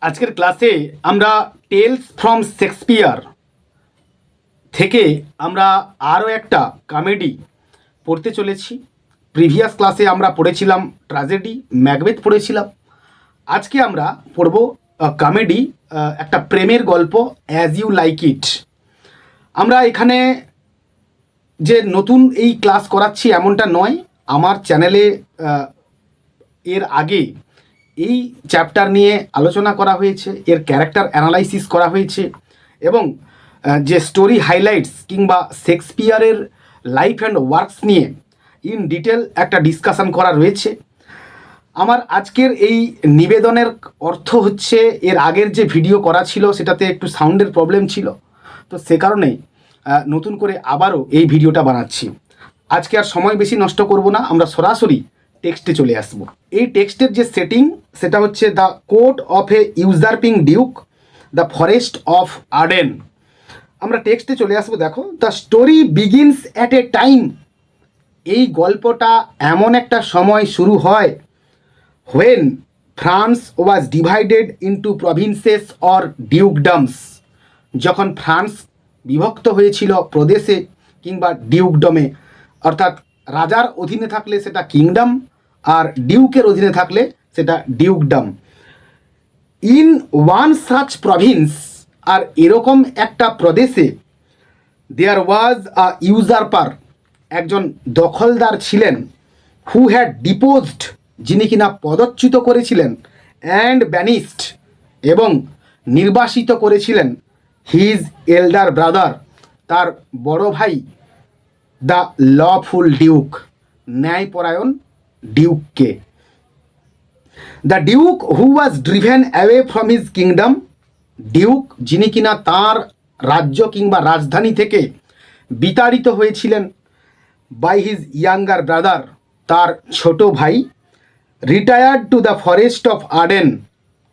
আজকের ক্লাসে আমরা টেলস ফ্রম শেক্সপিয়ার থেকে আমরা আরও একটা কমেডি পড়তে চলেছি। প্রিভিয়াস ক্লাসে আমরা পড়েছিলাম ট্র্যাজেডি, ম্যাকবেথ পড়েছিলাম। আজকে আমরা পড়ব কমেডি, একটা প্রেমের গল্প, অ্যাজ ইউ লাইক ইট। আমরা এখানে যে নতুন এই ক্লাস করাচ্ছি এমনটা নয়, আমার চ্যানেলে এর আগে এই চ্যাপ্টার নিয়ে আলোচনা করা হয়েছে, এর ক্যারেক্টার অ্যানালাইসিস করা হয়েছে এবং যে স্টোরি হাইলাইটস কিংবা শেক্সপিয়ারের লাইফ অ্যান্ড ওয়ার্কস নিয়ে ইন ডিটেল একটা ডিসকাশন করা রয়েছে। আমার আজকের এই নিবেদনের অর্থ হচ্ছে, এর আগের যে ভিডিও করা ছিল সেটাতে একটু সাউন্ডের প্রবলেম ছিল, তো সে কারণেই নতুন করে আবারও এই ভিডিওটা বানাচ্ছি। আজকে আর সময় বেশি নষ্ট করব না, আমরা সরাসরি টেক্সটে চলে আসব। এই টেক্সটের যে সেটিং সেটা হচ্ছে the court of a usurping duke, the forest of Arden. আমরা টেক্সটে চলে আসবো। দেখো, the story begins at a time. এই গল্পটা এমন একটা সময় শুরু হয় when France was divided into provinces or dukedoms. যখন ফ্রান্স বিভক্ত হয়েছিল প্রদেশে কিংবা ডিউকডমে, অর্থাৎ রাজার অধীনে থাকলে সেটা কিংডম আর ডিউকের অধীনে থাকলে সেটা ডিউকডম। ইন ওয়ান সাচ প্রভিন্স, আর এরকম একটা প্রদেশে, দেয়ার ওয়াজ আ ইউজারপার, একজন দখলদার ছিলেন, হু হ্যাড ডিপোজড, যিনি কিনা পদচ্যুত করেছিলেন, অ্যান্ড ব্যানিস্ট, এবং নির্বাসিত করেছিলেন, হিজ এল্ডার ব্রাদার, তার বড় ভাই, দ্য লফুল ডিউক, ন্যায়পরায়ণ ডিউককে। The duke who was driven away from his kingdom, duke যিনি কিনা তার রাজ্য কিংবা রাজধানী থেকে বিতাড়িত হয়েছিলেন, বাই হিজ ইয়াঙ্গার ব্রাদার, তার ছোট ভাই, retired to the forest of Arden,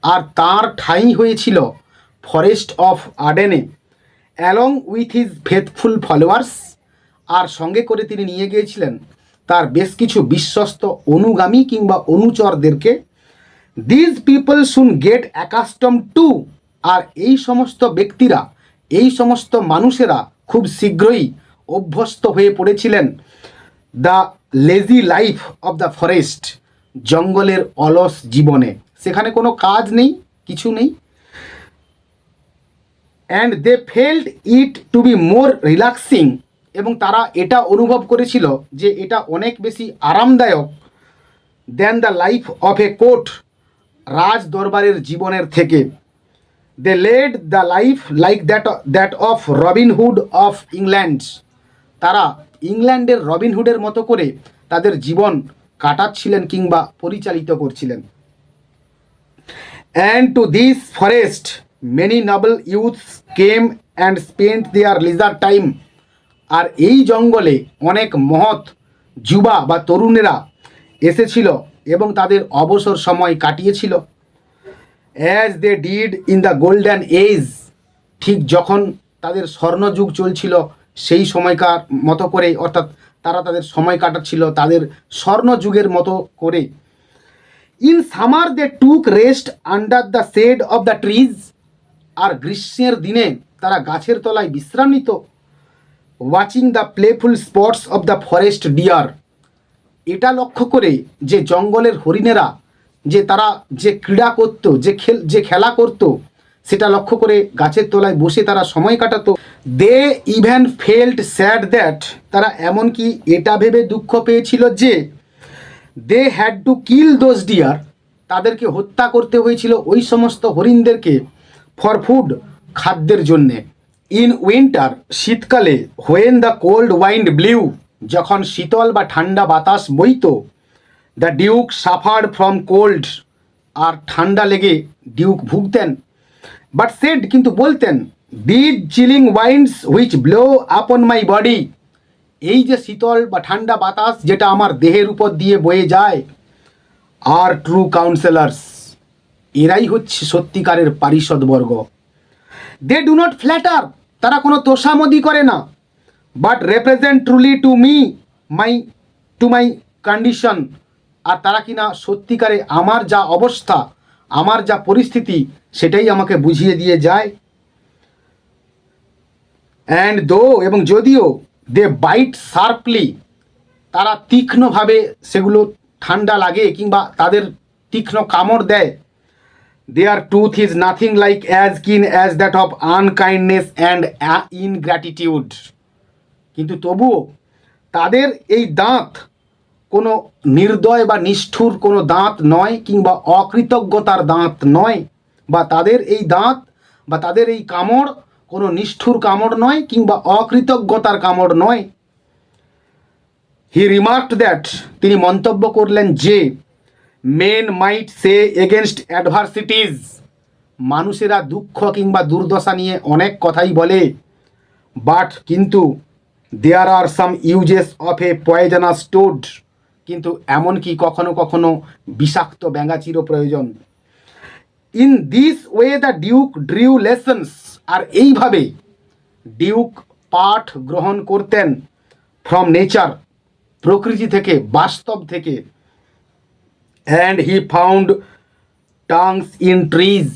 আর তার ঠাঁই হয়েছিল ফরেস্ট অফ আর্ডেনে, along with his faithful followers, আর সঙ্গে করে তিনি নিয়ে গিয়েছিলেন তার বেশ কিছু বিশ্বস্ত অনুগামী কিংবা অনুচরদেরকে। দিজ পিপল শুন গেট অ্যাকাস্টম টু, আর এই সমস্ত ব্যক্তিরা, এই সমস্ত মানুষেরা খুব শীঘ্রই অভ্যস্ত হয়ে পড়েছিলেন the lazy life of the forest, জঙ্গলের অলস জীবনে। সেখানে কোনো কাজ নেই, কিছু নেই। And they felt it to be more relaxing, এবং তারা এটা অনুভব করেছিল যে এটা অনেক বেশি আরামদায়ক, then the life of a court, রাজ দরবারের জীবনের থেকে। They led the life like that of Robin Hood of England, তারা ইংল্যান্ডের রবিনহুডের মতো করে তাদের জীবন কাটাচ্ছিলেন কিংবা পরিচালিত করছিলেন। And to this forest many noble youths came and spent their leisure time, আর এই জঙ্গলে অনেক মহৎ যুবা বা তরুণেরা এসেছিল এবং তাদের অবসর সময় কাটিয়েছিল। As they did in the golden age, ঠিক যখন তাদের স্বর্ণযুগ চলছিল সেই সময়কার মতো করে, অর্থাৎ তারা তাদের সময় কাটাচ্ছিল তাদের স্বর্ণযুগের মতো করে। In summer they took rest under the shade of the trees, আর গ্রীষ্মের দিনে তারা গাছের তলায় বিশ্রাম নিত। Watching the playful sports of the forest deer, এটা লক্ষ্য করে যে জঙ্গলের হরিণেরা যে তারা যে ক্রীড়া করত, যে খেলা করত, সেটা লক্ষ্য করে গাছের তলায় বসে তারা সময় কাটাতো। They even felt sad that, তারা এমনকি এটা ভেবে দুঃখ পেয়েছিল যে they had to kill those deer, তাদেরকে হত্যা করতে হয়েছিল ওই সমস্ত হরিণদেরকে, ফর ফুড, খাদ্যের জন্যে। ইন উইন্টার, শীতকালে, when the cold wind blew, যখন শীতল বা ঠান্ডা বাতাস বইত, the duke suffered from cold, আর ঠান্ডা লেগে ডিউক ভুগতেন। বাট সেড, কিন্তু বলতেন, these chilling winds which blow upon my body, এই যে শীতল বা ঠান্ডা বাতাস যেটা আমার দেহের উপর দিয়ে বয়ে যায়, আর ট্রু কাউন্সেলার্স, এরাই হচ্ছে সত্যিকারের পারিষদবর্গ। দে ডু নট ফ্ল্যাটার, তারা কোনো তোষামদি করে না, but represent truly to me my condition, আর তারা কিনা সত্যিকারে আমার যা অবস্থা, আমার যা পরিস্থিতি সেটাই আমাকে বুঝিয়ে দিয়ে যায়। অ্যান্ড দো, এবং যদিও দে বাইট শার্পলি, তারা তীক্ষ্ণভাবে সেগুলো ঠান্ডা লাগে কিংবা তাদের তীক্ষ্ণ কামড় দেয়, their tooth is nothing like as keen as that of unkindness and ingratitude, কিন্তু তবুও তাদের এই দাঁত কোনো নির্দয় বা নিষ্ঠুর কোনো দাঁত নয় কিংবা অকৃতজ্ঞতার দাঁত নয়, বা তাদের এই দাঁত বা তাদের এই কামড় কোনো নিষ্ঠুর কামড় নয় কিংবা অকৃতজ্ঞতার কামড় নয়। হি রিমার্কড দ্যাট, তিনি মন্তব্য করলেন যে মেন মাইট সে এগেনস্ট অ্যাডভার্সিটিজ, মানুষেরা দুঃখ কিংবা দুর্দশা নিয়ে অনেক কথাই বলে, বাট কিন্তু there are some uses of a poisonous toad, কিন্তু এমনকি কখনো কখনো বিষাক্ত ব্যাঙাচিরও প্রয়োজন। In this way the duke drew lessons, আর এইভাবে ডিউক পাঠ গ্রহণ করতেন ফ্রম নেচার, প্রকৃতি থেকে, বাস্তব থেকে। And he found tongues in trees,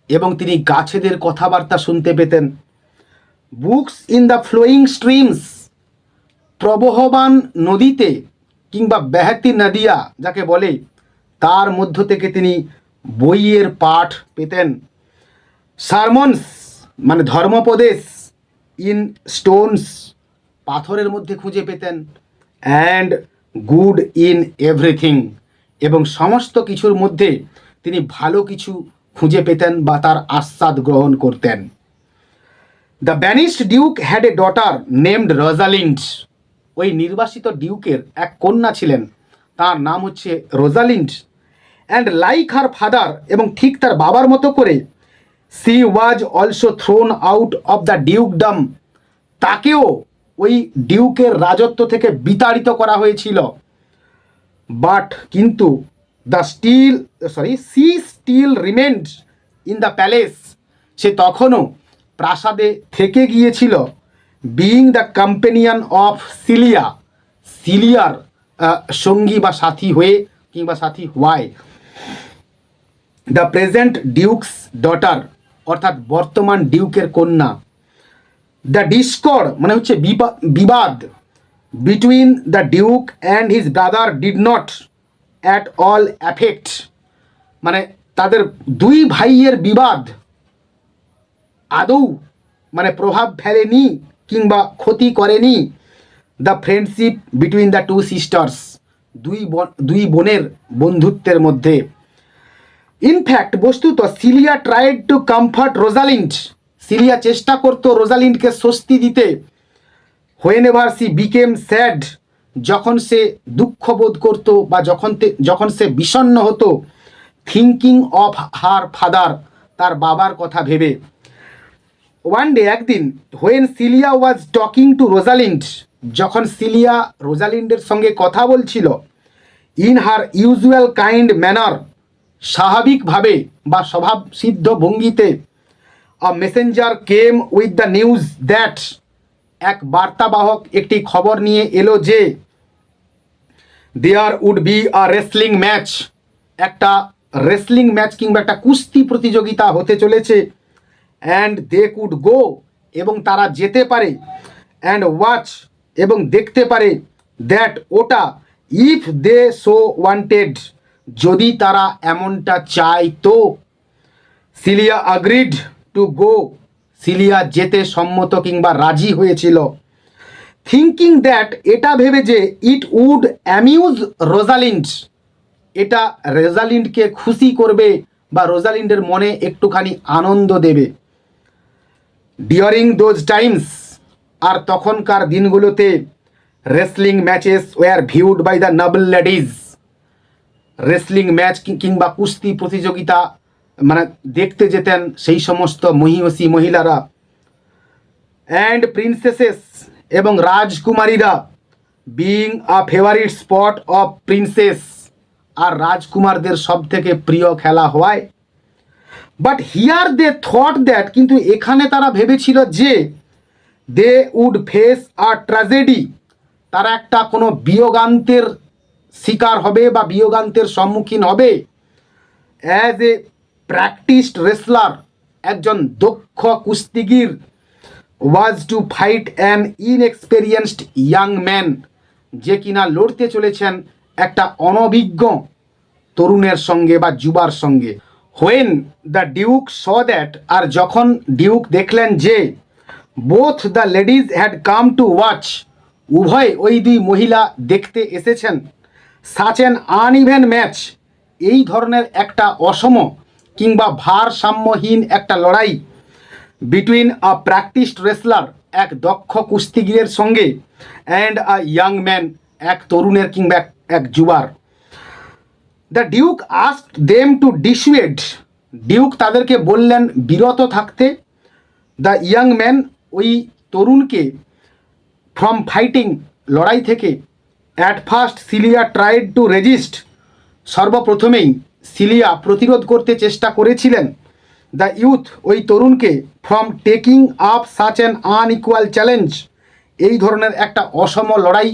এবং তিনি গাছেদের কথাবার্তা শুনতে পেতেন। Books in the flowing streams, প্রবহমান নদীতে কিংবা বেহাতি নদিয়া যাকে বলে, তার মধ্য থেকে তিনি বইয়ের পাঠ পেতেন। সারমনস মানে ধর্মোপদেশ, ইন স্টোনস, পাথরের মধ্যে খুঁজে পেতেন। অ্যান্ড গুড ইন এভরিথিং, এবং সমস্ত কিছুর মধ্যে তিনি ভালো কিছু খুঁজে পেতেন বা তার আস্বাদ গ্রহণ করতেন। The banished duke had a daughter named Rosalind, ওই নির্বাসিত ডিউকের এক কন্যা ছিলেন, তার নাম হচ্ছে Rosalind. And like her father, এবং ঠিক তার বাবার মতো করে, she was also thrown out of the dukedom, তাকেও ওই ডিউকের রাজত্ব থেকে বিতাড়িত করা হয়েছিল। বাট কিন্তু she still remained in the palace, সে তখনও প্রাসাদে থেকে গিয়েছিল। Being the companion of Celia, সিলিয়ার সঙ্গী বা সাথী হয়ে কিংবা সাথী হওয়ায়। দ্য প্রেজেন্ট ডিউকস ডটার, অর্থাৎ বর্তমান ডিউকের কন্যা। দ্য ডিসকর্ড মানে হচ্ছে বিবাদ, between the Duke and his brother did not at all affect, মানে তাদের দুই ভাইয়ের বিবাদ আদৌ মানে প্রভাব ফেলেনি কিংবা ক্ষতি করেনি the friendship between the two sisters, দুই বোনের বন্ধুত্বের মধ্যে। ইনফ্যাক্ট বস্তুত Celia tried to comfort Rosalind, Celia চেষ্টা করতো রোজালিন্ডকে স্বস্তি দিতে। Whenever she became sad, যখন সে দুঃখ বোধ করতো বা যখন সে বিষণ্ণ হতো, থিঙ্কিং অফ হার ফাদার, তার বাবার কথা ভেবে। ওয়ান ডে, একদিন, when Celia was talking to Rosalind, যখন সিলিয়া রোজালিন্ডের সঙ্গে কথা বলছিল, in her usual kind manner, স্বাভাবিকভাবে বা স্বভাবসিদ্ধ ভঙ্গিতে, a messenger came with the news that, এক বার্তাবাহক একটি খবর নিয়ে এলো যে there would be a wrestling match, একটা রেসলিং ম্যাচ কিংবা একটা কুস্তি প্রতিযোগিতা হতে চলেছে। অ্যান্ড দে কুড গো, এবং তারা যেতে পারে। অ্যান্ড ওয়াচ, এবং দেখতে পারে। দ্যাট, ওটা। ইফ দে সো ওয়ান্টেড, যদি তারা এমনটা চায় তো। সিলিয়া আগ্রিড টু গো, সিলিয়া যেতে সম্মত কিংবা রাজি হয়েছিল। থিঙ্কিং দ্যাট, এটা ভেবে যে ইট উড অ্যামিউজ রোজালিন্ড, এটা রোজালিন্ডকে খুশি করবে বা রোজালিন্ডের মনে একটুখানি আনন্দ দেবে। ডিউরিং দোজ টাইমস, আর তখনকার দিনগুলোতে, wrestling matches were viewed by the noble ladies, wrestling match কিংবা কুস্তি প্রতিযোগিতা মানে দেখতে যেতেন সেই সমস্ত মহিষী মহিলারা। অ্যান্ড প্রিন্সেসেস, এবং রাজকুমারীরা, being a favourite sport of princes, আর রাজকুমারদের সব থেকে প্রিয় খেলা হওয়ায়। But here they thought that, কিন্তু এখানে তারা ভেবেছিল যে they would face a tragedy, তারা একটা কোনো বিয়োগান্তের শিকার হবে বা বিয়োগান্তের সম্মুখীন হবে। অ্যাজ এ প্র্যাকটিসড রেসলার, একজন দক্ষ কুস্তিগির, was to fight an inexperienced young man, যে কিনা লড়তে চলেছেন একটা অনভিজ্ঞ তরুণের সঙ্গে বা যুবার সঙ্গে। When the duke saw that, আর যখন ডিউক দেখলেন যে both the ladies had come to watch, উভয় ওই দুই মহিলা দেখতে এসেছেন, সাচ অ্যান আনইভেন ম্যাচ, এই ধরনের একটা অসম কিংবা ভারসাম্যহীন একটা লড়াই বিটুইন আ প্র্যাকটিসড রেসলার, এক দক্ষ কুস্তিগিরের সঙ্গে, অ্যান্ড আ ইয়াং ম্যান, এক তরুণের কিংবা এক যুবার। The duke asked them to dissuade, duke তাদেরকে বললেন বিরত থাকতে। দ্য ইয়াং ম্যান, ওই তরুণকে, ফ্রম ফাইটিং, লড়াই থেকে। At first Celia tried to resist, সর্বপ্রথমেই সিলিয়া প্রতিরোধ করতে চেষ্টা করেছিলেন দ্য ইউথ, ওই তরুণকে, from taking up such an unequal challenge, এই ধরনের একটা অসম লড়াই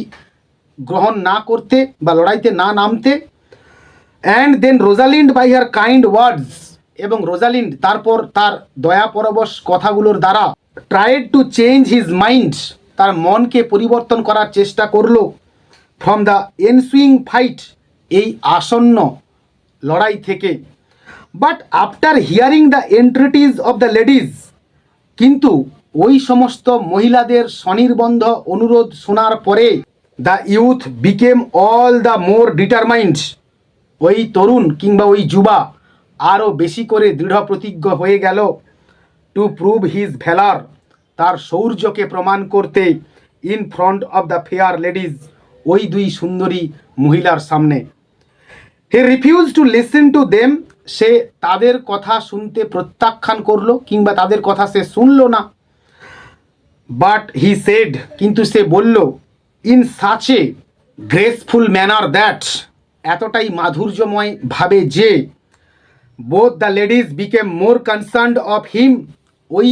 গ্রহণ না করতে বা লড়াইতে না নামতে। And then Rosalind by her kind words, এবং রোজালিন্ড তারপর তার দয়াপরবশ কথাগুলোর দ্বারা tried to change his mind, তার মনকে পরিবর্তন করার চেষ্টা করলো ফ্রম দ্য এনসুইং ফাইট, এই আসন্ন লড়াই থেকে। But after hearing the entreaties of the ladies, কিন্তু ওই সমস্ত মহিলাদের স্বনির্বন্ধ অনুরোধ শোনার পরে the youth became all the more determined, ওই তরুণ কিংবা ওই যুবা আরও বেশি করে দৃঢ় প্রতিজ্ঞ হয়ে গেল টু প্রুভ হিজ ভ্যালার, তার শৌর্যকে প্রমাণ করতে, in front of the fair ladies, ওই দুই সুন্দরী মহিলার সামনে। He refused to listen to them, সে তাদের কথা শুনতে প্রত্যাখ্যান করলো কিংবা তাদের কথা সে শুনলো না। বাট হি সেড, কিন্তু সে বলল, in such a graceful manner that, এতটাই মাধুর্যময় ভাবে যে, both the ladies became more concerned of him, ওই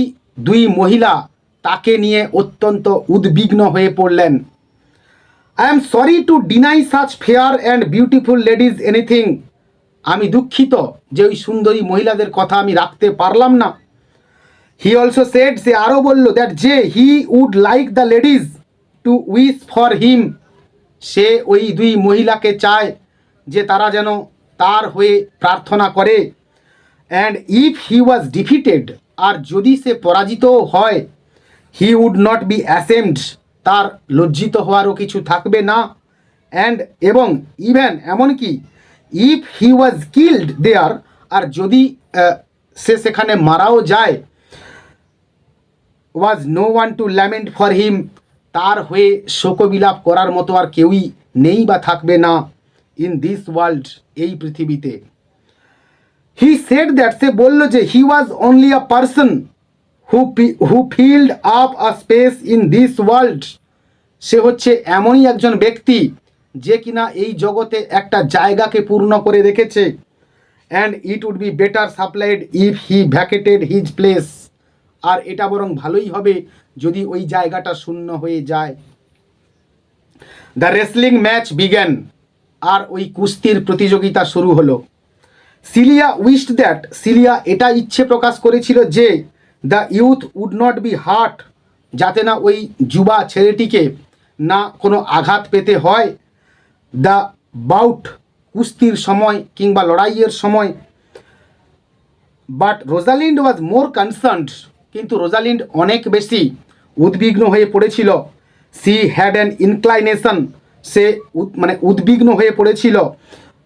দুই মহিলা তাকে নিয়ে অত্যন্ত উদ্বিগ্ন হয়ে পড়লেন। I am sorry to deny such fair and beautiful ladies anything, আমি দুঃখিত যে ওই সুন্দরী মহিলাদের কথা আমি রাখতে পারলাম না। হি অলসো সেড, সে আরও বলল, দ্যাট যে he would like the ladies to wish for him, সে ওই দুই মহিলাকে চায় যে তারা যেন তার হয়ে প্রার্থনা করে। And if he was defeated, আর যদি সে পরাজিত হয়, he would not be ashamed, তার লজ্জিত হওয়ারও কিছু থাকবে না। অ্যান্ড এবং ইভেন এমনকি ইফ হি ওয়াজ কিল্ড দেয়ার, আর যদি সে সেখানে মারাও যায়, was no one to lament for him, তার হয়ে শোকবিলাপ করার মতো আর কেউই নেই বা থাকবে না ইন দিস ওয়ার্ল্ড, এই পৃথিবীতে। হি সেড দ্যাট, সে বলল যে he was only a person who filled up a space in this world, সে হচ্ছে এমনই একজন ব্যক্তি যে কিনা এই জগতে একটা জায়গাকে পূর্ণ করে রেখেছে। And it would be better supplied if he vacated his place, আর এটা বরং ভালোই হবে যদি ওই জায়গাটা শূন্য হয়ে যায়। দ্য রেসলিং ম্যাচ বিগ্যান, আর ওই কুস্তির প্রতিযোগিতা শুরু হলো। সিলিয়া উইশড দ্যাট, সিলিয়া এটা ইচ্ছে প্রকাশ করেছিল যে the youth would not be hurt, যাতে না ওই যুবা ছেলেটিকে না কোনো আঘাত পেতে হয় দ্য বাউট, কুস্তির সময় কিংবা লড়াইয়ের সময়। But Rosalind was more concerned, কিন্তু রোজালিন্ড অনেক বেশি উদ্বিগ্ন হয়ে পড়েছিল। সি হ্যাড অ্যান ইনক্লাইনেশন, সে উদ্বিগ্ন হয়ে পড়েছিল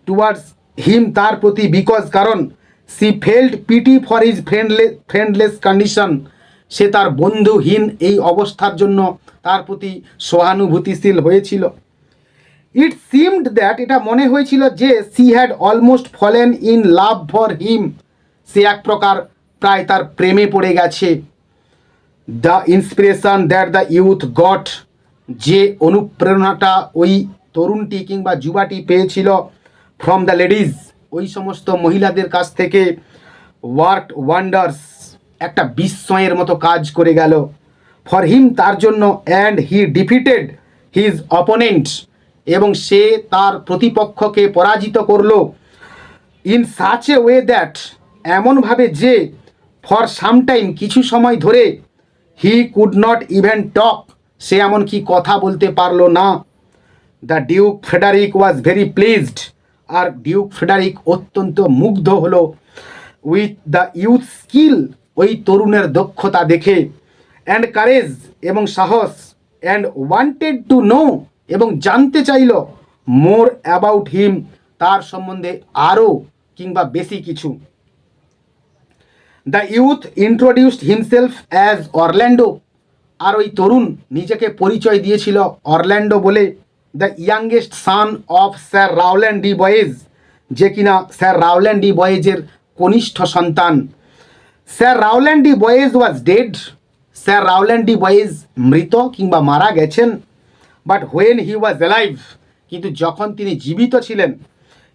টুয়ার্ডস হিম, তার প্রতি, বিকজ, কারণ she felt pity for his friendless condition, সে তার বন্ধুহীন এই অবস্থার জন্য তার প্রতি সহানুভূতিশীল হয়েছিল। ইট সিমড দ্যাট, এটা মনে হয়েছিল যে she had almost fallen in love for him, সে এক প্রকার প্রায় তার প্রেমে পড়ে গেছে। The inspiration that the youth got, যে অনুপ্রেরণাটা ওই তরুণটি কিংবা যুবাটি পেয়েছিল ফ্রম দ্য লেডিজ, ওই সমস্ত মহিলাদের কাছ থেকে, ওয়ার্ক ওয়ান্ডার্স, একটা বিস্ময়ের মতো কাজ করে গেল ফর হিম, তার জন্য। And he defeated his opponent, এবং সে তার প্রতিপক্ষকে পরাজিত করলো in such a way that, এমনভাবে যে ফর সাম টাইম কিছু সময় ধরে he could not even talk, সে এমনকি কথা বলতে পারলো না। The duke Frederick was very pleased, আর ডিউক ফ্রেডারিক অত্যন্ত মুগ্ধ হলো উইথ দ্য ইউথ স্কিল, ওই তরুণের দক্ষতা দেখে, অ্যান্ড কারেজ এবং সাহস, অ্যান্ড ওয়ান্টেড টু নো এবং জানতে চাইল মোর অ্যাবাউট হিম, তার সম্বন্ধে আরও কিংবা বেশি কিছু। The youth introduced himself as Orlando, আর ওই তরুণ নিজেকে পরিচয় দিয়েছিল অরল্যান্ডো বলে। The youngest son of sir Rowland de Boys, যে কিনা স্যার রাউল্যান্ড ডি বয়েজের কনিষ্ঠ সন্তান। Sir Rowland de Boys was dead, sir Rowland de Boys মৃত কিংবা মারা গেছেন। But when he was alive, কিন্তু যখন তিনি জীবিত ছিলেন,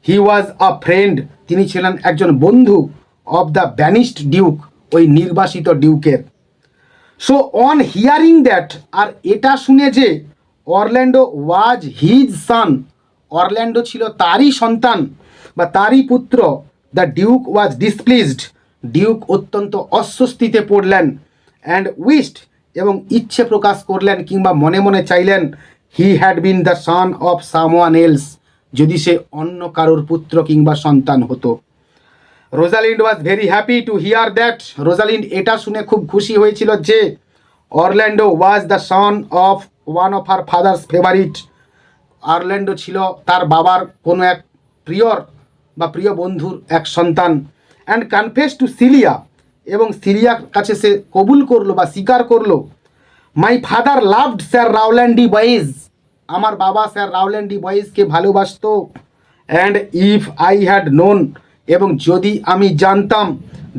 হি ওয়াজ আ ফ্রেন্ড, তিনি ছিলেন একজন বন্ধু অব দ্য ব্যানিশড ডিউক, ওই নির্বাসিত ডিউকের। সো অন হিয়ারিং দ্যাট, আর এটা শুনে যে Orlando was his son, Orlando ছিল তারই সন্তান বা তারই পুত্র, দ্য ডিউক ওয়াজ ডিসপ্লিজড, ডিউক অত্যন্ত অস্বস্তিতে পড়লেন, অ্যান্ড উইশড এবং ইচ্ছে প্রকাশ করলেন কিংবা মনে মনে চাইলেন, he had been the son of someone else, যদি সে অন্য কারোর পুত্র কিংবা সন্তান হতো। Rosalind was very happy to here that, Rosalind এটা শুনে খুব খুশি হয়েছিল যে Orlando was the son of one of her father's favourite, Orlando ছিল তার বাবার কোনো এক প্রিয়র বা প্রিয় বন্ধুর এক সন্তান। অ্যান্ড কনফেস টু সিলিয়া, এবং সিলিয়ার কাছে সে কবুল করলো বা স্বীকার করলো, my father loved sir Rowland de Boys, আমার বাবা স্যার রাউল্যান্ড ডি বয়েজকে ভালোবাসতো। And if I had known, এবং যদি আমি জানতাম,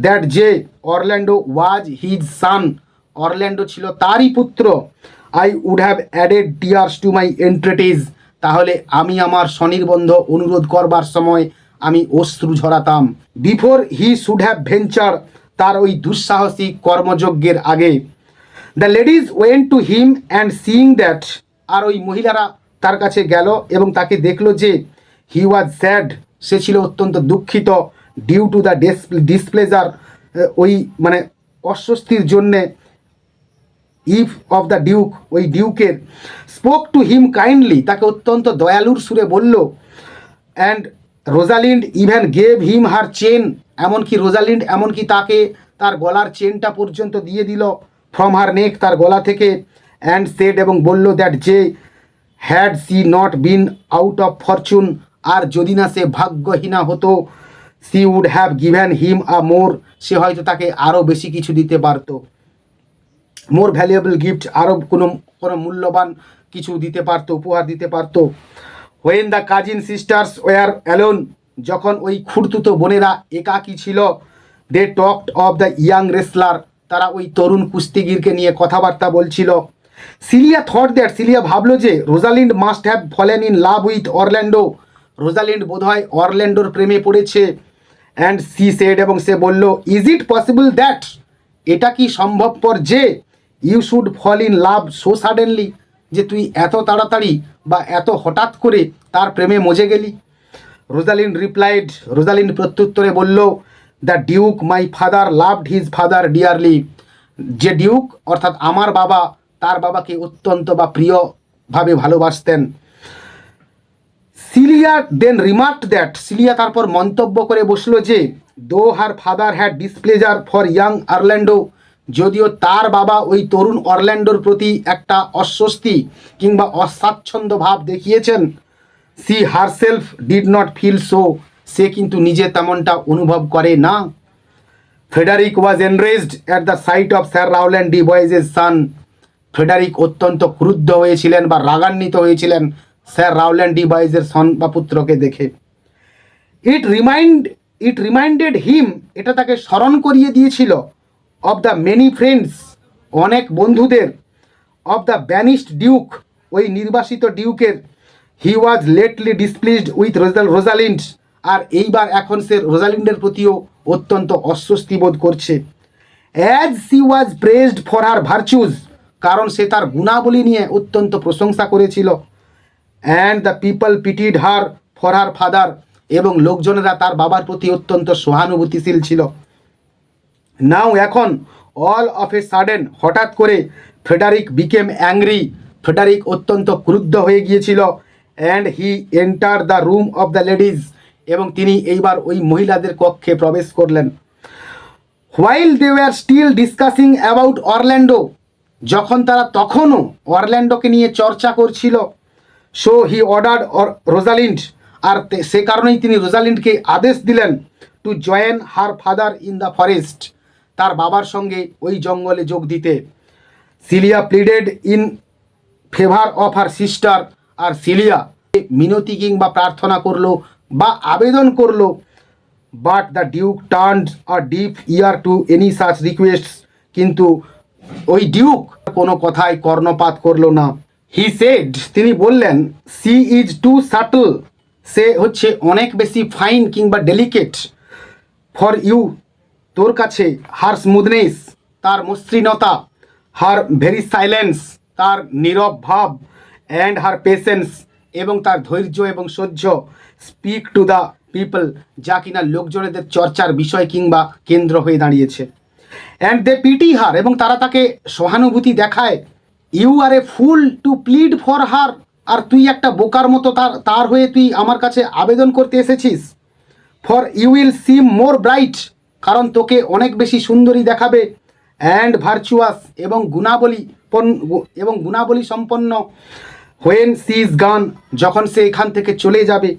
দ্যাট যে Orlando was his son, Orlando ছিল তারই পুত্র, I would have added tears to my entreaties, তাহলে আমি আমার স্বনির্বন্ধ অনুরোধ করবার সময় আমি অশ্রু ঝরাতাম। Before he should have venture, তার ওই দুঃসাহসিক কর্মযজ্ঞের আগে। The ladies went to him and seeing that, আর ওই মহিলারা তার কাছে গেল এবং তাকে দেখলো যে হি ওয়াজ স্যাড, সে ছিল অত্যন্ত দুঃখিত, ডিউ টু দ্য ডিসপ্লেজার, ওই মানে অস্বস্তির জন্যে, ইফ অফ দ্য ডিউক, ওই ডিউকের। স্পোক টু হিম কাইন্ডলি, তাকে অত্যন্ত দয়ালুর সুরে বলল। And Rosalind even gave him her chain, এমনকি রোজালিন্ড এমনকি তাকে তার গলার চেনটা পর্যন্ত দিয়ে দিল, ফ্রম হার নেক, তার গলা থেকে। অ্যান্ড সেড, এবং বলল, দ্যাট যে had she not been out of fortune, আর যদি না সে ভাগ্যহীনা হতো, she would have given him a more, সে হয়তো তাকে আরও বেশি কিছু দিতে পারতো, মোর ভ্যালুয়েবল গিফট, আরও কোনো কোনো মূল্যবান কিছু দিতে পারতো, উপহার দিতে পারতো। When the cousin sisters were alone, যখন ওই খুড়তুতো বোনেরা একাকী ছিল, they talked of the young wrestler, তারা ওই তরুণ কুস্তিগিরকে নিয়ে কথাবার্তা বলছিল। সিলিয়া থট দ্যাট, সিলিয়া ভাবলো যে Rosalind must have fallen in love with Orlando, Rosalind বোধহয় অরল্যান্ডোর প্রেমে পড়েছে। অ্যান্ড সি সেড, এবং সে বলল, ইজ ইট পসিবল দ্যাট, এটা কি সম্ভবপর যে you should fall in love so suddenly, যে তুই এত তাড়াতাড়ি বা এত হঠাৎ করে তার প্রেমে মজে গেলি। রোজালিন্ড রিপ্লাইড, রোজালিন্ড প্রত্যুত্তরে বলল, the duke my father loved his father dearly, যে ডিউক অর্থাৎ আমার বাবা তার বাবাকে অত্যন্ত বা প্রিয়ভাবে ভালোবাসতেন। Celia then remarked that, Celia তারপর মন্তব্য করে বসলো যে though her father had displeasure for young Orlando, যদিও তার বাবা ওই তরুণ অরল্যান্ডোর প্রতি একটা অস্বস্তি কিংবা অস্বাচ্ছন্দ্য ভাব দেখিয়েছেন, she herself did not feel so, সে কিন্তু নিজে তেমনটা অনুভব করে না। Frederick was enraged at the sight of sir Rowland de বয়েজের সান, ফ্রেডারিক অত্যন্ত ক্রুদ্ধ হয়েছিলেন বা রাগান্বিত হয়েছিলেন স্যার রাউল্যান্ড ডি বয়েজের সন বা পুত্রকে দেখে। ইট রিমাইন্ডেড হিম, এটা তাকে স্মরণ করিয়ে দিয়েছিল, অফ দ্য মেনি ফ্রেন্ডস, অনেক বন্ধুদের, অফ দ্য ব্যানিশড ডিউক, ওই নির্বাসিত ডিউকের। হি ওয়াজ লেটলি ডিসপ্লিজড উইথ রোজালিন্ড, আর এইবার এখন সে রোজালিন্ডের প্রতিও অত্যন্ত অস্বস্তি বোধ করছে। As she was praised for her virtues, কারণ সে তার গুণাবলী নিয়ে অত্যন্ত প্রশংসা করেছিল। And the people pitied her for her father, এবং লোকজনেরা তার বাবার প্রতি অত্যন্ত সহানুভূতিশীল ছিল। নাও এখন অল অফ এ সাডেন হঠাৎ করে ফ্রেডারিক বিকেম অ্যাংরি, ফ্রেডারিক অত্যন্ত ক্রুদ্ধ হয়ে গিয়েছিল। And he enter the room of the ladies, এবং তিনি এইবার ওই মহিলাদের কক্ষে প্রবেশ করলেন। While they were still discussing about Orlando, যখন তারা তখনও অরল্যান্ডোকে নিয়ে চর্চা করছিল। সো হি অর্ডার্ড রোজালিন্ড, আর সে কারণেই তিনি রোজালিন্ডকে আদেশ দিলেন to join her father in the forest, তার বাবার সঙ্গে ওই জঙ্গলে যোগ দিতে। Celia pleaded in favour of her sister, আর সিলিয়া মিনতি কিংবা প্রার্থনা করলো বা আবেদন করলো। But the Duke turned a deep year to any such রিকোয়েস্টস, কিন্তু ওই ডিউক কোনো কথায় কর্ণপাত করলো না। হি সেড, তিনি বললেন, সি ইজ টু সাটল, সে হচ্ছে অনেক বেশি ফাইন কিংবা ডেলিকেট, ফর ইউ, তোর কাছে, হার স্মুথনেস, তার মসৃণতা, হার ভেরি সাইলেন্স, তার নীরব ভাব, অ্যান্ড হার পেশেন্স, এবং তার ধৈর্য এবং সহ্য, স্পিক টু দ্য পিপল, যা কিনা লোকজনেদের চর্চার বিষয় কিংবা কেন্দ্র হয়ে দাঁড়িয়েছে। অ্যান্ড দে পিটি হার, এবং তারা তাকে সহানুভূতি দেখায়। You are a fool to plead for her, আর তুই একটা বোকার মতো তার হয়ে তুই আমার কাছে আবেদন করতে এসেছিস। For you will seem more bright, কারণ তোকে অনেক বেশি সুন্দরী দেখাবে। অ্যান্ড ভার্চুয়াস, এবং গুণাবলী সম্পন্ন। হোয়েন সি ইজ গান, যখন সে এখান থেকে চলে যাবে।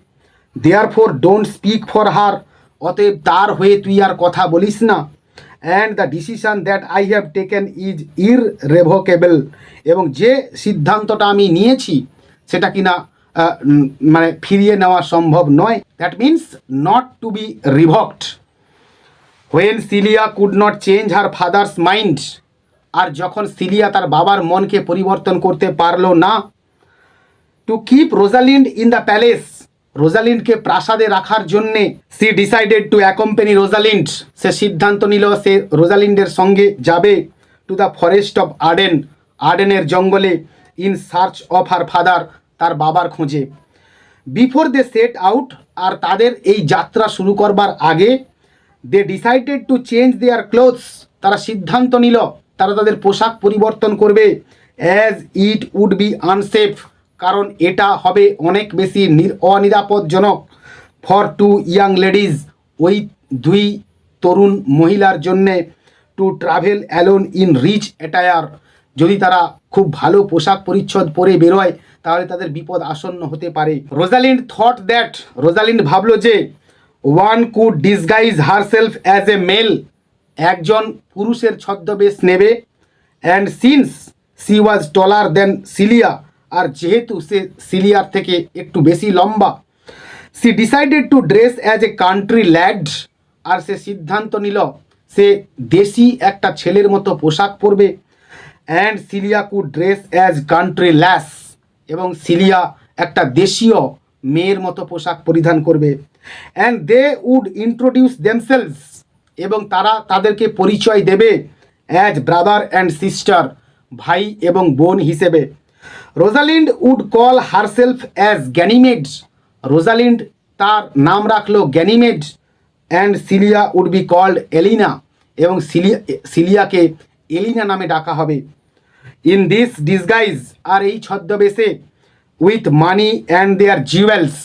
Therefore don't speak for her, অতএব তার হয়ে তুই আর কথা বলিস না। And the decision that I have taken is irrevocable, এবং যে সিদ্ধান্তটা আমি নিয়েছি সেটা কিনা মানে ফিরিয়ে নেওয়া সম্ভব নয়। That means not to be revoked. When Celia could not change her father's mind, আর যখন সিলিয়া তার বাবার মনকে পরিবর্তন করতে পারলো না। To keep Rosalind in the palace, রোজালিন্ডকে প্রাসাদে রাখার জন্যে she decided to accompany Rosalind, সে সিদ্ধান্ত নিল সে রোজালিন্ডের সঙ্গে যাবে। To the forest of Arden, আর্ডেনের জঙ্গলে। In search of her father, তার বাবার খোঁজে। বিফোর দে সেট আউট, আর তাদের এই যাত্রা শুরু করবার আগে, they decided to change their clothes, তারা সিদ্ধান্ত নিল তারা তাদের পোশাক পরিবর্তন করবে। As it would be unsafe, কারণ এটা হবে অনেক বেশি অনিরাপদজনক। ফর টু ইয়াং লেডিজ, ওই দুই তরুণ মহিলার জন্যে। To travel alone in rich attire, যদি তারা খুব ভালো পোশাক পরিচ্ছদ পরে বেরোয় তাহলে তাদের বিপদ আসন্ন হতে পারে। রোজালিন্ড থট দ্যাট, রোজালিন্ড ভাবলো যে one could disguise herself as a male, একজন পুরুষের ছদ্মবেশ নেবে। And since she was taller than Celia, আর যেহেতু সে সিলিয়ার থেকে একটু বেশি লম্বা। She decided to dress as a country lad, আর সে সিদ্ধান্ত নিল সে দেশি একটা ছেলের মতো পোশাক পরবে। And Celia could dress as country lass, এবং সিলিয়া একটা দেশীয় মেয়ের মতো পোশাক পরিধান করবে। And they would introduce themselves, এবং তারা তাদেরকে পরিচয় দেবে অ্যাজ ব্রাদার অ্যান্ড সিস্টার, ভাই এবং বোন হিসেবে। Rosalind would call herself as Ganymede, Rosalind তার নাম রাখলো Ganymede. And Celia would be called Aliena, এবং সিলিয়াকে এলিনা নামে ডাকা হবে। ইন দিস ডিসগাইজ, আর এই ছদ্মবেশে। With money and their jewels,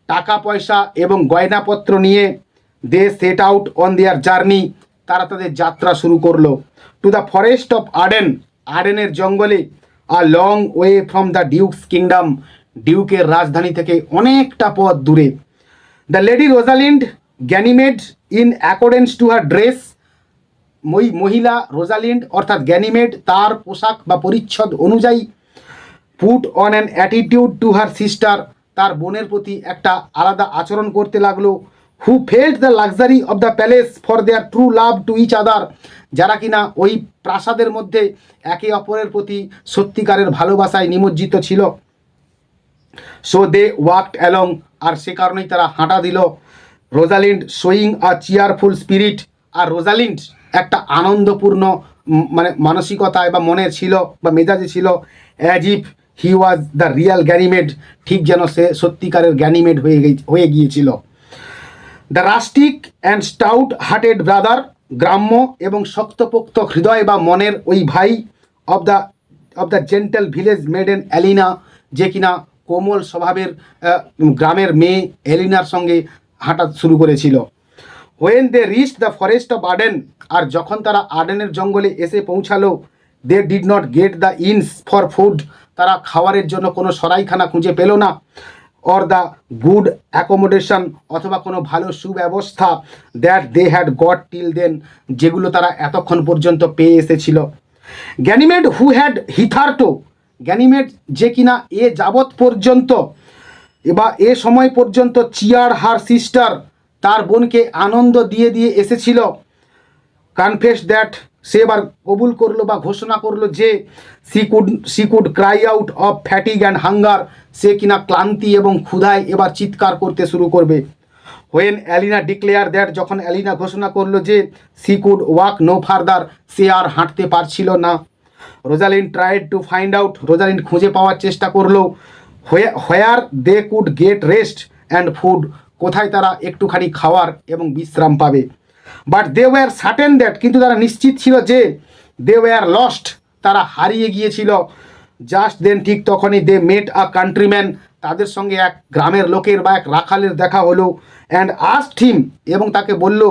টাকা পয়সা এবং গয়নাপত্র নিয়ে। They set out on their journey, তারা তাদের যাত্রা শুরু করলো। To the forest of Arden, আর্ডেনের জঙ্গলে। A long way from the duke's kingdom, ডিউকের রাজধানী থেকে অনেকটা পথ দূরে। The lady Rosalind Ganymede in accordance to her dress, মহিলা রোজালিন্ড অর্থাৎ গ্যানিমেড তার পোশাক বা পরিচ্ছদ অনুযায়ী। Put on an attitude to her sister, তার বোনের প্রতি একটা আলাদা আচরণ করতে লাগলো। Who felt the luxury of the palace for their true love to each other, যারা কিনা ওই প্রাসাদের মধ্যে একে অপরের প্রতি সত্যিকারের ভালোবাসায় নিমজ্জিত ছিল। সো দে ওয়াকড অ্যালং, আর সে কারণেই তারা হাঁটা দিল। রোজালিন্ড শোয়িং আ চিয়ারফুল স্পিরিট, আর রোজালিন্ড একটা আনন্দপূর্ণ মানে মানসিকতায় বা মনে ছিল বা মেজাজে ছিল। As if he was the Real Ganymede, ঠিক যেন সে সত্যিকারের গ্যানিমেড হয়ে গিয়েছিল। The rustic and stout hearted brother, গ্রাম্য এবং শক্তপোক্ত হৃদয় বা মনের ওই ভাই of the gentle village maiden Alina, যে কিনা কোমল স্বভাবের গ্রামের মেয়ে এলিনার সঙ্গে হাঁটা শুরু করেছিল। When they reach the forest of Arden, আর যখন তারা আর্ডেনের জঙ্গলে এসে পৌঁছালো, they did not get the inns for food, তারা খাবারের জন্য কোনো সরাইখানা খুঁজে পেল না, অর দ্য গুড অ্যাকোমোডেশন, অথবা কোনো ভালো সুব্যবস্থা, that they had got till then, যেগুলো তারা এতক্ষণ পর্যন্ত পেয়ে এসেছিল। Ganymede who had hitherto, Ganymede যে কিনা এ যাবৎ পর্যন্ত বা এ সময় পর্যন্ত চিয়ার হার সিস্টার, তার বোনকে আনন্দ দিয়ে দিয়ে এসেছিল, কনফেস দ্যাট, সে এবার কবুল করলো বা ঘোষণা করলো যে she could cry out of fatigue and hunger, সে কিনা ক্লান্তি এবং ক্ষুধায় এবার চিৎকার করতে শুরু করবে। হোয়েন অ্যালিনা ডিক্লেয়ার দ্যাট, যখন অ্যালিনা ঘোষণা করলো যে she could walk no further, সে আর হাঁটতে পারছিল না। Rosalind tried to find out, Rosalind খুঁজে পাওয়ার চেষ্টা করলো where they could get rest and food, কোথায় তারা একটুখানি খাওয়ার এবং বিশ্রাম পাবে। But they were certain that, কিন্তু তারা নিশ্চিত ছিল যে দে ওয়ার লস্ট, তারা হারিয়ে গিয়েছিল। জাস্ট দেন, ঠিক তখনই দে মেট আ কান্ট্রিম্যান, তাদের সঙ্গে এক গ্রামের লোকের বা এক রাখালের দেখা হলো। অ্যান্ড আস্কড হিম, এবং তাকে বলল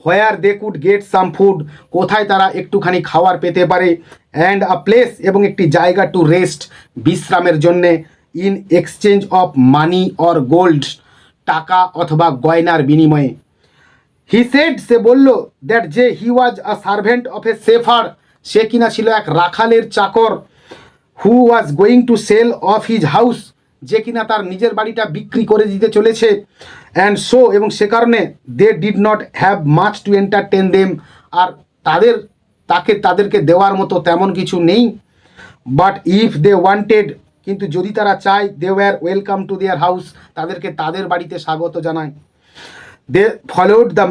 where they could get some food, কোথায় তারা একটুখানি খাবার পেতে পারে। অ্যান্ড আ প্লেস, এবং একটি জায়গা টু রেস্ট, বিশ্রামের জন্যে। In exchange of money or gold, টাকা অথবা গয়নার বিনিময়ে। হি সেড, সে বলল দ্যাট যে he was a servant of a shepherd, সে কিনা ছিল এক রাখালের চাকর। Who was going to sell off his house, যে কিনা তার নিজের বাড়িটা বিক্রি করে দিতে চলেছে। অ্যান্ড সো, এবং সে কারণে they did not have much to entertain them, আর তাদেরকে দেওয়ার মতো তেমন কিছু নেই। বাট ইফ দে ওয়ান্টেড, কিন্তু যদি তারা চায়, they were welcome to their house, তাদেরকে তাদের বাড়িতে স্বাগত জানায়। দে ফলোড দ্য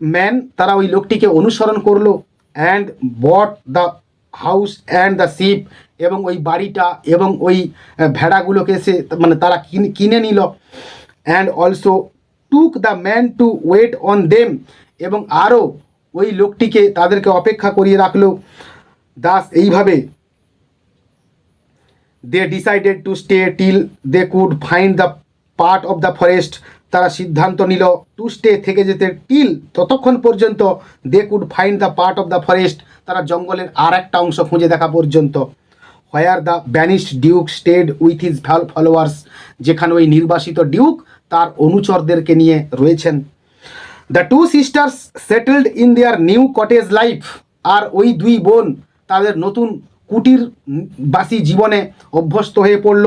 ম্যান, তারা ওই লোকটিকে অনুসরণ করলো। And bot the house and the ship, এবং ওই বাড়িটা এবং ওই ভেড়াগুলোকে সে মানে তারা কিনে নিল। And also took the man to wait on them, এবং আরও ওই লোকটিকে তাদেরকে অপেক্ষা করিয়ে রাখলো। দাস, এইভাবে they decided to stay till they could find the part of the forest, তারা সিদ্ধান্ত নিল টু স্টে, থেকে যেতে, টিল, ততক্ষণ পর্যন্ত, they could find the part of the forest, তারা জঙ্গলের আর একটা অংশ খুঁজে দেখা পর্যন্ত। Where the banished duke stayed with his followers, যেখানে ওই নির্বাসিত ডিউক তার অনুচরদেরকে নিয়ে রয়েছেন। The two sisters settled in their new cottage life, আর ওই দুই বোন তাদের নতুন কুটির বাসী জীবনে অভ্যস্ত হয়ে পড়ল,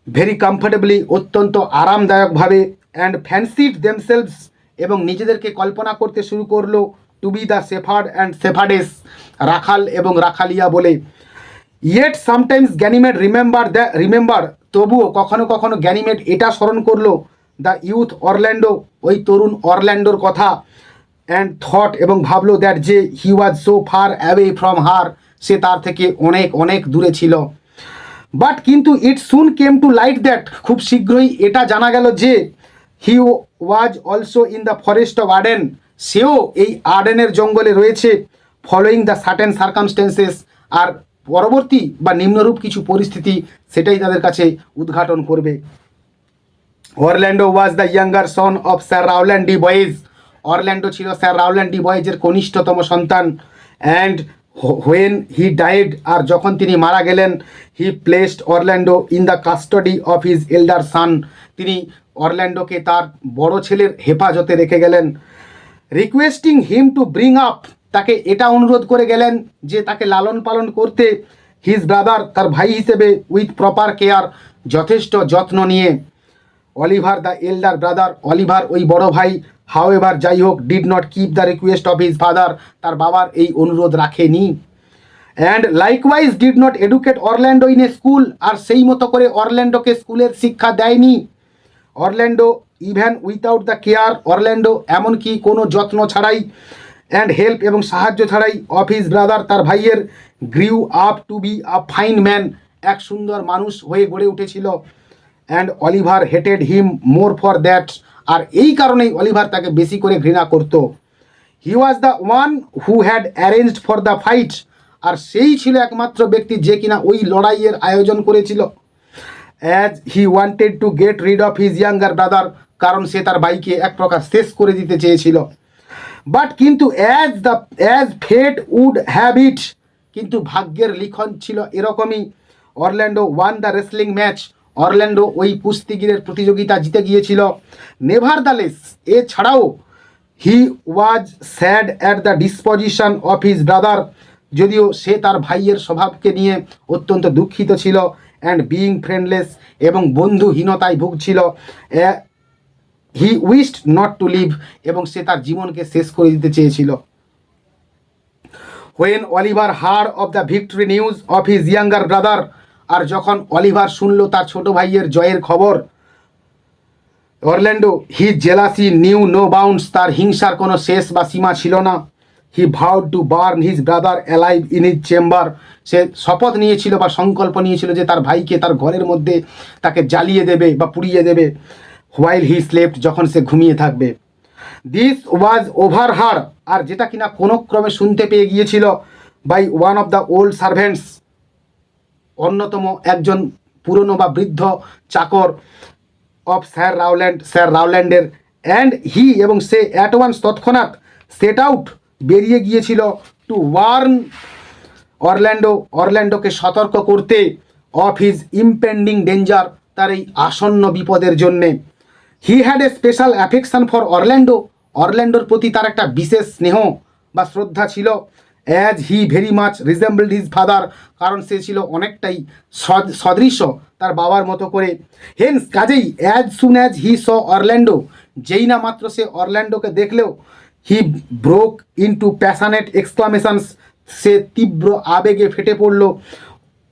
ভেরি কমফর্টেবলি, অত্যন্ত আরামদায়কভাবে। অ্যান্ড ফ্যান্সিড দেমসেলভস, এবং নিজেদেরকে কল্পনা করতে শুরু করলো, to be the shepherd and shepherdess, রাখাল এবং রাখালিয়া বলে। ইয়েট সামটাইমস গ্যানিমেড রিমেম্বার, তবুও কখনো কখনো গ্যানিমেড এটা স্মরণ করলো দ্য ইউথ অরল্যান্ডো, ওই তরুণ অরল্যান্ডোর কথা। অ্যান্ড থট, এবং ভাবলো দ্যাট যে he was so far away from her, সে তার থেকে অনেক অনেক দূরে ছিল। বাট কিন্তু it soon came to light that, খুব শীঘ্রই এটা জানা গেল যে he was also in the forest of Arden, সেও এই আর্ডেনের জঙ্গলে রয়েছে। ফলোয়িং দ্য সার্টেন সার্কামস্টেন্সেস, আর পরবর্তী বা নিম্নরূপ কিছু পরিস্থিতি, সেটাই তাদের কাছে উদ্ঘাটন করবে। Orlando was the younger son of sir Rowland de Boys, Orlando ছিল স্যার রাউল্যান্ড ডি বয়েজের কনিষ্ঠতম সন্তান। অ্যান্ড হোয়েন হি ডাইড, আর যখন তিনি মারা গেলেন, he placed Orlando in the custody of his elder son, তিনি অরল্যান্ডোকে তার বড় ছেলের হেফাজতে রেখে গেলেন। Requesting him to bring up, তাকে এটা অনুরোধ করে গেলেন যে তাকে লালন পালন করতে, হিজ ব্রাদার, তার ভাই হিসেবে, উইথ প্রপার কেয়ার, যথেষ্ট যত্ন নিয়ে। Oliver the elder brother, Oliver ওই বড় ভাই, হাউ এভার, যাই হোক, did not keep the request of his father, তার বাবার এই অনুরোধ রাখেনি। And likewise did not educate Orlando in a school, আর সেই মতো করে অরল্যান্ডোকে স্কুলের শিক্ষা দেয়নি। Orlando even without the care, Orlando এমনকি কোনো যত্ন ছাড়াই, অ্যান্ড হেল্প এবং সাহায্য ছাড়াই অফ হিজ ব্রাদার তার ভাইয়ের grew up to be a fine man, এক সুন্দর মানুষ হয়ে গড়ে উঠেছিল। And Oliver hated him more for that, আর এই কারণেই অলিভার তাকে বেশি করে ঘৃণা করত। He was the one who had arranged for the fight, আর সেই ছিল একমাত্র ব্যক্তি যে কিনা ওই লড়াইয়ের আয়োজন করেছিল। As he wanted to get rid of his younger brother, কারণ সে তার ভাইকে এক প্রকার শেষ করে দিতে চেয়েছিল। বাট কিন্তু as fate would have it, কিন্তু ভাগ্যের লিখন ছিল এরকমই। Orlando won the wrestling match, Orlando ওই কুস্তিগিরের প্রতিযোগিতা জিতে গিয়েছিল। নেভারদালেস, এছাড়াও he was sad at the disposition of his brother, যদিও সে তার ভাইয়ের স্বভাবকে নিয়ে অত্যন্ত দুঃখিত ছিল। অ্যান্ড বিইং ফ্রেন্ডলেস, এবং বন্ধুহীনতায় ভুগছিল। He wished not to live, এবং সে তার জীবনকে শেষ করে দিতে চেয়েছিল। When Oliver heard of the victory news of his younger brother, আর যখন অলিভার শুনল তার ছোট ভাইয়ের জয়ের খবর, Orlando his jealousy knew no bounds, তার হিংসার কোনো শেষ বা সীমা ছিল না। He vowed to burn his brother alive in his chamber, সে শপথ নিয়েছিল বা সংকল্প নিয়েছিল যে তার ভাইকে তার ঘরের মধ্যে তাকে জ্বালিয়ে দেবে বা পুড়িয়ে দেবে, হোয়াইল হি স্লেপ্ট, যখন সে ঘুমিয়ে থাকবে। দিস ওয়াজ ওভারহার্ড, আর যেটা কিনা কোনো ক্রমে শুনতে পেয়ে গিয়েছিল by one of the old servants, অন্যতম একজন পুরনো বা বৃদ্ধ চাকর অফ স্যার রাউল্যান্ডের। অ্যান্ড হি, এবং সে অ্যাট ওয়ান্স, তৎক্ষণাৎ সেট আউট, বেরিয়ে গিয়েছিল টু ওয়ার্ন অরল্যান্ডোকে সতর্ক করতে অফ হিজ ইম্পেন্ডিং ডেঞ্জার, তার এই আসন্ন বিপদের জন্যে। He had a special affection for অরল্যান্ডোর প্রতি তার একটা বিশেষ স্নেহ বা শ্রদ্ধা ছিল। As he very much resembled his father, কারণ সে ছিল অনেকটাই সদৃশ তার বাবার মতো করে। হেন্স, কাজেই as soon as he saw Orlando, যেই না মাত্র সে অরল্যান্ডোকে দেখলেও, হি ব্রোক ইনটু প্যাশনেট এক্সক্লামেশনস, সে তীব্র আবেগে ফেটে পড়ল।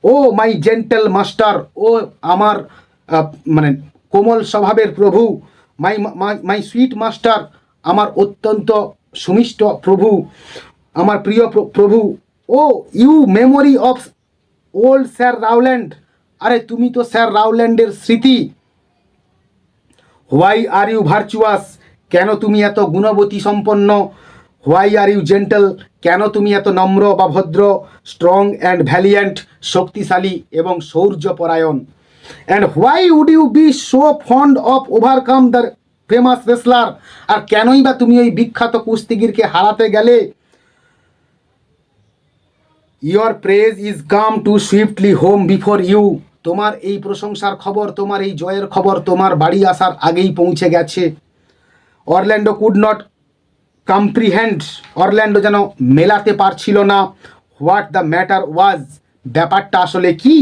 ও মাই জেন্টেল মাস্টার, ও আমার মানে কোমল স্বভাবের প্রভু, মাই সুইট মাস্টার, আমার অত্যন্ত সুমিষ্ট প্রভু, আমার প্রিয় প্রভু। O you memory of old sir Rowland, আরে তুমি তো স্যার রাউল্যান্ডের স্মৃতি। হোয়াই আর ইউ ভার্চুয়াস, কেন তুমি এত গুণবতী সম্পন্ন। হোয়াই আর ইউ জেন্টল, কেন তুমি এত নম্র বা ভদ্র। স্ট্রং অ্যান্ড ভ্যালিয়েন্ট, শক্তিশালী এবং শৌর্যপরায়ণ। And why would you be so fond of overcome the famous wrestler, আর কেনই বা তুমি ওই বিখ্যাত কুস্তিগিরকে হারাতে গেলে। Your praise is come too swiftly home before you, তোমার এই প্রশংসার খবর, তোমার এই জয়ের খবর তোমার বাড়ি আসার আগেই পৌঁছে গেছে। Orlando could not comprehend, Orlando যেন মেলাতে পারছিল না হোয়াট দ্য ম্যাটার ওয়াজ, ব্যাপারটা আসলে কি।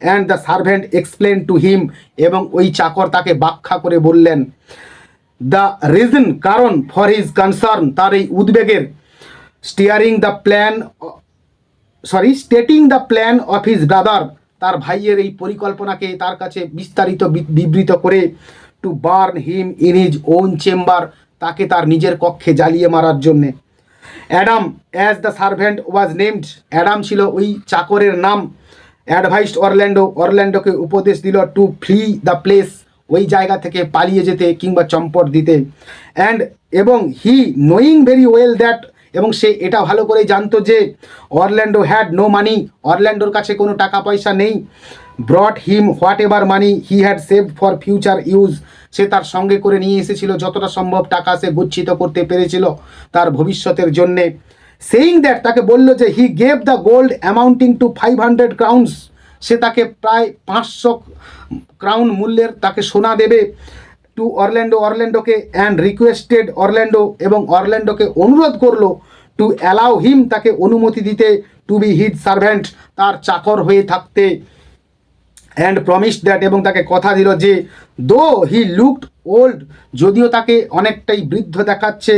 And the servant explain to him, এবং ওই চাকর তাকে ব্যাখ্যা করে বললেন দ্য রিজন, কারণ, ফর হিজ কনসার্ন, তার এই উদ্বেগের। Stating the plan of his brother, তার ভাইয়ের এই পরিকল্পনাকে তার কাছে বিস্তারিত বিবৃত করে। To burn him in his own chamber, তাকে তার নিজের কক্ষে জ্বালিয়ে মারার জন্যে। Adam, as the servant was named, Adam ছিল ওই চাকরের নাম। অ্যাডভাইসড অরল্যান্ডোকে উপদেশ দিল টু ফ্লি দ্য প্লেস, ওই জায়গা থেকে পালিয়ে যেতে কিংবা চম্পট দিতে। এবং he knowing very well that, এবং সে এটা ভালো করে জানতো যে অরল্যান্ডো হ্যাড নো মানি, অরল্যান্ডোর কাছে কোনো টাকা পয়সা নেই। Brought him whatever money he had saved for future use, সে তার সঙ্গে করে নিয়ে এসেছিল যতটা সম্ভব টাকা সে গচ্ছিত করতে পেরেছিল তার ভবিষ্যতের জন্যে। সেইং দ্যাট, তাকে বলল যে he gave the gold amounting to 500 crowns, সে তাকে প্রায় 500 ক্রাউন মূল্যের তাকে সোনা দেবে। টু অরল্যান্ডোকে অ্যান্ড রিকোয়েস্টেড অরল্যান্ডো, এবং অরল্যান্ডোকে অনুরোধ করলো টু অ্যালাউ হিম, তাকে অনুমতি দিতে, টু বি হিজ সার্ভেন্ট, তার চাকর হয়ে থাকতে। অ্যান্ড প্রমিসড দ্যাট, এবং তাকে কথা দিল যে দো হি লুকড ওল্ড, যদিও তাকে অনেকটাই বৃদ্ধ দেখাচ্ছে,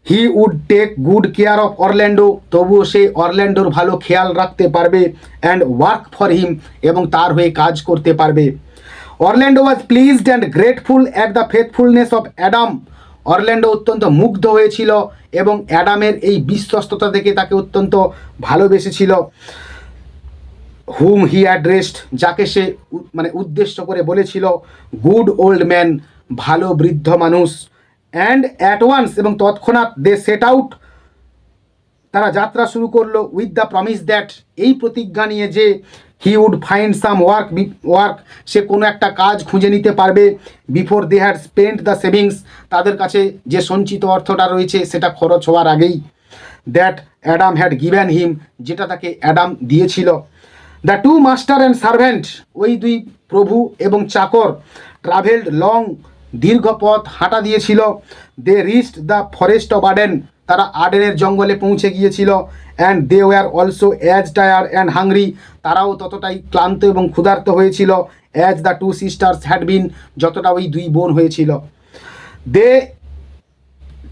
he would take good care of Orlando, তবুও সে অরল্যান্ডোর ভালো খেয়াল রাখতে পারবে। অ্যান্ড ওয়ার্ক ফর হিম, এবং তার হয়ে কাজ করতে পারবে। Orlando was pleased and grateful at the faithfulness of Adam, Orlando অত্যন্ত মুগ্ধ হয়েছিল এবং অ্যাডামের এই বিশ্বস্ততা দেখে তাকে অত্যন্ত ভালোবেসেছিল। হুম হি অ্যাড্রেসড, যাকে সে উদ্দেশ্য করে বলেছিল গুড ওল্ড ম্যান, ভালো বৃদ্ধ মানুষ। অ্যান্ড অ্যাট ওয়ান্স, এবং তৎক্ষণাৎ দে সেট আউট, তারা যাত্রা শুরু করলো উইথ দ্য প্রমিস দ্যাট, এই প্রতিজ্ঞা নিয়ে যে he would find some work, সে কোনো একটা কাজ খুঁজে নিতে পারবে before they had spend the savings, তাদের কাছে যে সঞ্চিত অর্থটা রয়েছে সেটা খরচ হওয়ার আগেই। That Adam had given him, যেটা তাকে অ্যাডাম দিয়েছিল। The two master and servant, ওই দুই প্রভু এবং চাকর ট্রাভেলড লং, দীর্ঘ পথ হাঁটা দিয়েছিল। They reached the forest of Arden, তারা আডেনের জঙ্গলে পৌঁছে গিয়েছিল। And they were also as tired and hungry, তারাও ততটাই ক্লান্ত এবং ক্ষুধার্ত হয়েছিল। As the two sisters had been, যতটা ওই দুই বোন হয়েছিল। দে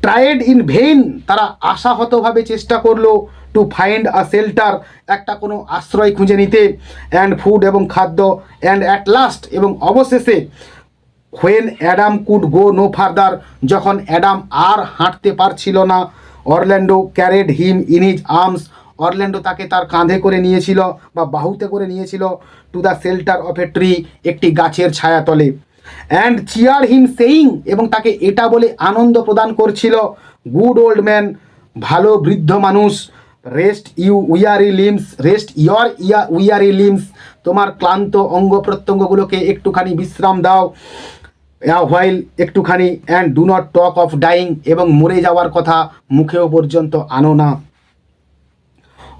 ট্রাইড ইন ভেইন, তারা আশাহতভাবে চেষ্টা করলো টু ফাইন্ড আ শেল্টার, একটা কোনো আশ্রয় খুঁজে নিতে। অ্যান্ড ফুড, এবং খাদ্য। অ্যান্ড অ্যাট লাস্ট, এবং অবশেষে when Adam could go no farther, যখন অ্যাডাম আর হাঁটতে পারছিল না, Orlando carried him in his arms, Orlando তাকে তার কাঁধে করে নিয়েছিল বা বাহুতে করে নিয়েছিল to the shelter of a tree, একটি গাছের ছায়াতলে। অ্যান্ড চিয়ার হিম সেইং, এবং তাকে এটা বলে আনন্দ প্রদান করছিল, গুড ওল্ড ম্যান, ভালো বৃদ্ধ মানুষ, rest you weary limbs, rest your weary limbs, তোমার ক্লান্ত অঙ্গ প্রত্যঙ্গগুলোকে একটুখানি বিশ্রাম দাও, হোয়াইল, একটুখানি। And do not talk of dying, এবং মরে যাওয়ার কথা মুখেও পর্যন্ত আনো না।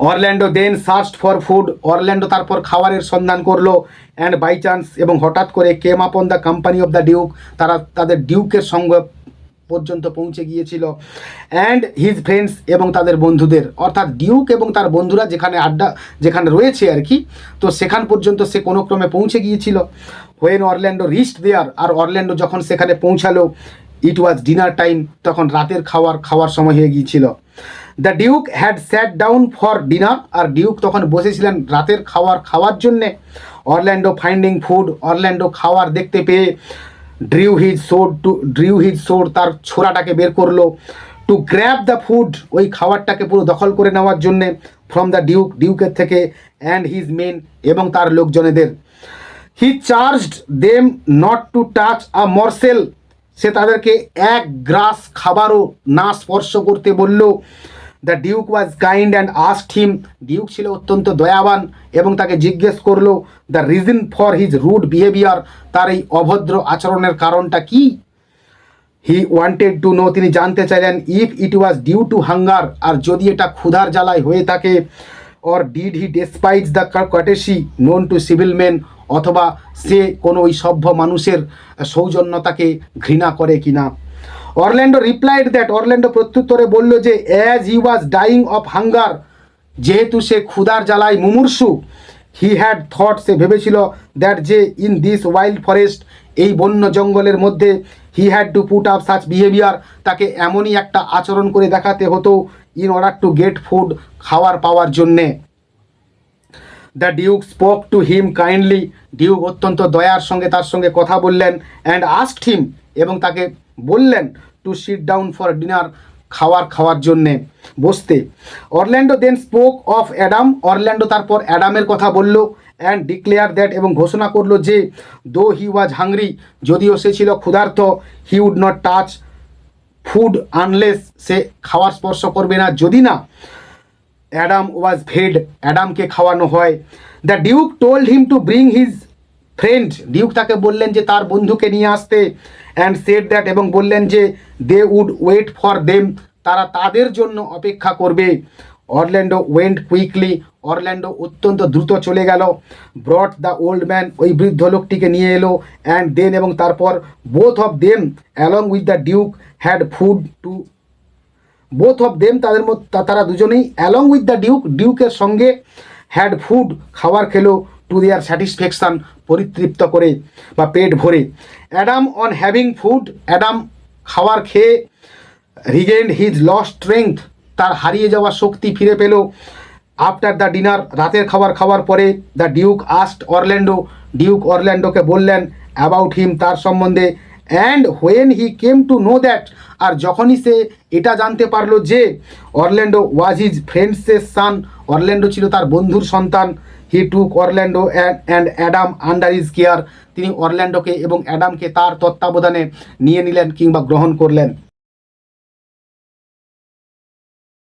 Orlando then searched for food, Orlando তারপর খাবারের সন্ধান করলো। অ্যান্ড বাই চান্স, এবং হঠাৎ করে came upon the company of the duke, তারা তাদের ডিউকের সঙ্গ পর্যন্ত পৌঁছে গিয়েছিল। অ্যান্ড হিজ ফ্রেন্ডস, এবং তাদের বন্ধুদের, অর্থাৎ ডিউক এবং তার বন্ধুরা যেখানে রয়েছে আর কি, তো সেখান পর্যন্ত সে কোনো ক্রমে পৌঁছে গিয়েছিল। হোয়েন অরল্যান্ডো রিচড দেয়ার, আর অরল্যান্ডো যখন সেখানে পৌঁছালো, ইট ওয়াজ ডিনার টাইম, তখন রাতের খাওয়ার সময় হয়ে গিয়েছিল। The duke had sat down for dinner, আর ডিউক তখন বসেছিলেন রাতের খাওয়ার জন্যে। অরল্যান্ডো ফাইন্ডিং ফুড, অরল্যান্ডো খাওয়ার দেখতে পেয়ে ড্রিউ হিজ সোর্ড, তার ছোরাটাকে বের করলো। টু গ্র্যাব দ্য ফুড, ওই খাবারটাকে পুরো দখল করে নেওয়ার জন্যে। ফ্রম দ্য ডিউকের থেকে। অ্যান্ড হিজ মেন, এবং তার লোকজনেদের। He charged them not to touch a morsel, সে তাদেরকে এক গ্রাস খাবারও না স্পর্শ করতে বলল। The duke was kind and asked him, duke ছিল অত্যন্ত দয়াবান এবং তাকে জিজ্ঞেস করলো the reason for his rude behaviour, তার এই অভদ্র আচরণের কারণটা কি। হি ওয়ান্টেড টু নো, তিনি জানতে চাইলেন if it was due to hunger, আর যদি এটা ক্ষুধার জ্বালায় হয়ে থাকে। Or did he despise the courtesy known to civil men, অথবা সে কোনো ওই সভ্য মানুষের সৌজন্যতাকে ঘৃণা করে কিনা। অরল্যান্ডো রিপ্লাইড দ্যাট, অরল্যান্ডো প্রত্যুত্তরে বলল যে as he was dying of hunger, যেহেতু সে ক্ষুধার জ্বালায় মুমূর্ষু, হি হ্যাড থট, সে ভেবেছিল, দ্যাট যে ইন দিস ওয়াইল্ড ফরেস্ট, এই বন্য জঙ্গলের মধ্যে, he had to put up such behaviour, তাকে এমনই একটা আচরণ করে দেখাতে হতো in order to get food, খাবার পাওয়ার জন্যে। The Duke spoke to him kindly, Duke অত্যন্ত দয়ার সঙ্গে তার সঙ্গে কথা বললেন। অ্যান্ড আস্কড হিম, এবং তাকে বললেন to sit down for dinner, খাওয়ার জন্যে বসতে। Orlando then spoke of Adam, Orlando তারপর অ্যাডামের কথা বলল। অ্যান্ড ডিক্লেয়ার দ্যাট, এবং ঘোষণা করলো যে দো হি ওয়াজ হাংরি, যদিও সে ছিল ক্ষুধার্ত, he would not touch food unless, সে খাওয়ার স্পর্শ করবে না যদি না অ্যাডাম ওয়াজ ফেড, অ্যাডামকে খাওয়ানো হয়। The Duke told him to bring his friend, Duke তাকে বললেন যে তার বন্ধুকে নিয়ে আসতে। অ্যান্ড সেড দ্যাট, এবং বললেন যে they would wait for them, তারা তাদের জন্য অপেক্ষা করবে। অরল্যান্ডো ওয়েন্ট কুইকলি, অরল্যান্ডো অত্যন্ত দ্রুত চলে গেল। ব্রট দ্য ওল্ড ম্যান, ওই বৃদ্ধ লোকটিকে নিয়ে এলো। অ্যান্ড দেন, এবং তারপর both of them along with the duke had food too, both of them, তারা দুজনেই অ্যালং উইথ দ্য ডিউকের সঙ্গে হ্যাড ফুড, খাবার খেলো, টু দেয়ার স্যাটিসফ্যাকশান, পরিতৃপ্ত করে বা পেট ভরে। Adam on having food, Adam খাবার খেয়ে রিগেন্ড হিজ লস্ট স্ট্রেংথ, তার হারিয়ে যাওয়া শক্তি ফিরে পেল। আফটার দ্য ডিনার, রাতের খাওয়ার পরে, the duke asked Orlando, duke অরল্যান্ডোকে বললেন অ্যাবাউট হিম, তার সম্বন্ধে। And when he came to know that, আর যখনই সে এটা জানতে পারলো যে অরল্যান্ডো ওয়াজ হিজ ফ্রেন্ডসের সান, অরল্যান্ডো ছিল তার বন্ধুর সন্তান, he took Orlando and Adam under his care, তিনি অরল্যান্ডোকে এবং অ্যাডামকে তার তত্ত্বাবধানে নিয়ে নিলেন কিংবা গ্রহণ করলেন।